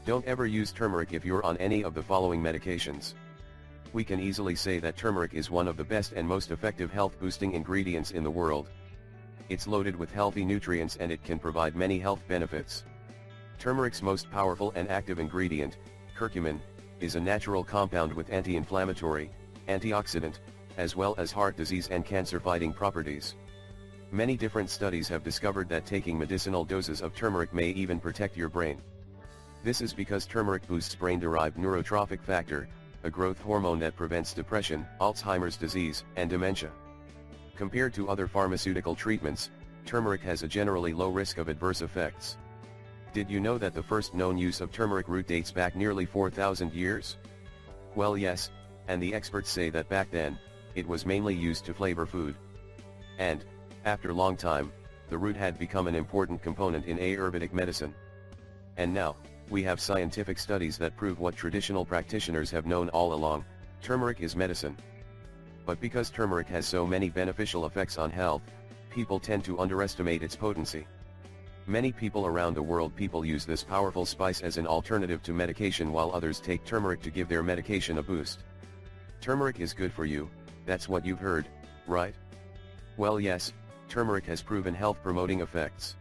Don't ever use turmeric if you're on any of the following medications. We can easily say that turmeric is one of the best and most effective health-boosting ingredients in the world. It's loaded with healthy nutrients and it can provide many health benefits. Turmeric's most powerful and active ingredient, curcumin, is a natural compound with anti-inflammatory, antioxidant, as well as heart disease and cancer-fighting properties. Many different studies have discovered that taking medicinal doses of turmeric may even protect your brain. This is because turmeric boosts brain-derived neurotrophic factor, a growth hormone that prevents depression, Alzheimer's disease, and dementia. Compared to other pharmaceutical treatments, turmeric has a generally low risk of adverse effects. Did you know that the first known use of turmeric root dates back nearly 4,000 years? Well, yes, and the experts say that back then, it was mainly used to flavor food. And, after a long time, the root had become an important component in Ayurvedic medicine. And now, we have scientific studies that prove what traditional practitioners have known all along: turmeric is medicine. But because turmeric has so many beneficial effects on health, people tend to underestimate its potency. Many people around the world use this powerful spice as an alternative to medication, while others take turmeric to give their medication a boost. Turmeric is good for you, that's what you've heard, right? Well, yes, turmeric has proven health-promoting effects.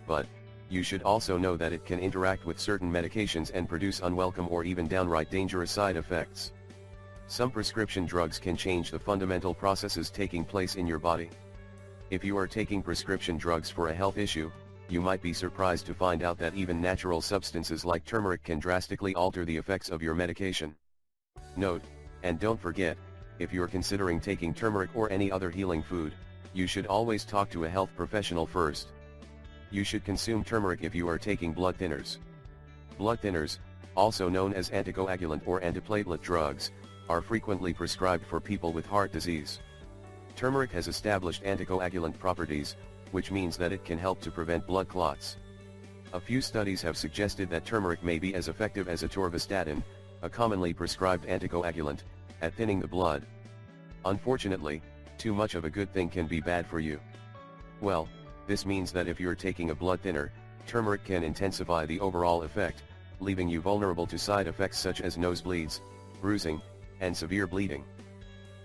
But, you should also know that it can interact with certain medications and produce unwelcome or even downright dangerous side effects. Some prescription drugs can change the fundamental processes taking place in your body. If you are taking prescription drugs for a health issue, you might be surprised to find out that even natural substances like turmeric can drastically alter the effects of your medication. Note, and don't forget, if you're considering taking turmeric or any other healing food, you should always talk to a health professional first. You should consume turmeric if you are taking blood thinners. Blood thinners, also known as anticoagulant or antiplatelet drugs, are frequently prescribed for people with heart disease. Turmeric has established anticoagulant properties, which means that it can help to prevent blood clots. A few studies have suggested that turmeric may be as effective as atorvastatin, a commonly prescribed anticoagulant, at thinning the blood. Unfortunately, too much of a good thing can be bad for you. Well, this means that if you're taking a blood thinner, turmeric can intensify the overall effect, leaving you vulnerable to side effects such as nosebleeds, bruising, and severe bleeding.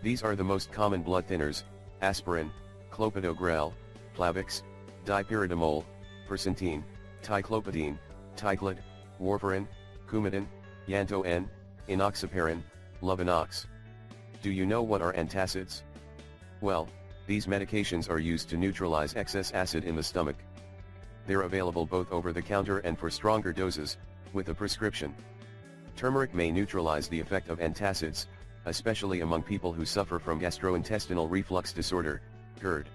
These are the most common blood thinners: aspirin, clopidogrel, Plavix, dipyridamole, percentine, ticlopidine, Ticlid, warfarin, Coumadin, Yanto-N, enoxaparin, Lovenox. Do you know what are antacids? Well, these medications are used to neutralize excess acid in the stomach. They're available both over the counter and for stronger doses, with a prescription. Turmeric may neutralize the effect of antacids, especially among people who suffer from gastrointestinal reflux disorder, GERD.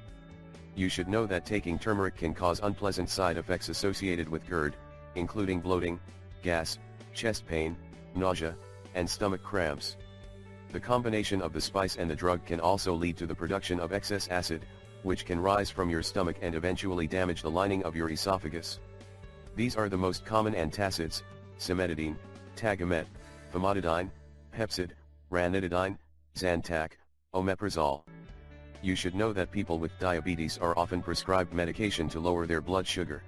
You should know that taking turmeric can cause unpleasant side effects associated with GERD, including bloating, gas, chest pain, nausea, and stomach cramps. The combination of the spice and the drug can also lead to the production of excess acid, which can rise from your stomach and eventually damage the lining of your esophagus. These are the most common antacids: cimetidine, Tagamet, famotidine, Pepcid, ranitidine, Zantac, omeprazole. You should know that people with diabetes are often prescribed medication to lower their blood sugar.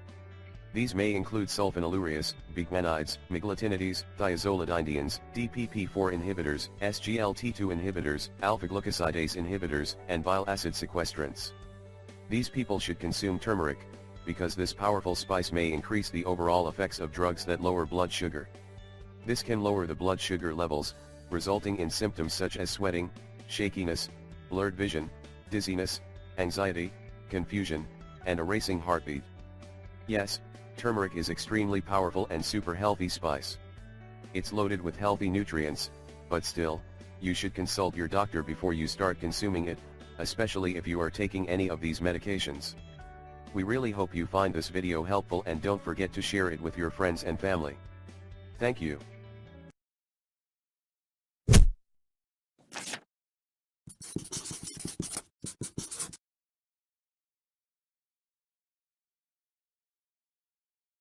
These may include sulfonylureas, bigmanides, miglitinides, thiazolidinediones, DPP-4 inhibitors, SGLT2 inhibitors, alpha-glucosidase inhibitors, and bile acid sequestrants. These people should consume turmeric, because this powerful spice may increase the overall effects of drugs that lower blood sugar. This can lower the blood sugar levels, resulting in symptoms such as sweating, shakiness, blurred vision, dizziness, anxiety, confusion, and a racing heartbeat. Yes, turmeric is extremely powerful and super healthy spice. It's loaded with healthy nutrients, but still, you should consult your doctor before you start consuming it, especially if you are taking any of these medications. We really hope you find this video helpful, and don't forget to share it with your friends and family. Thank you.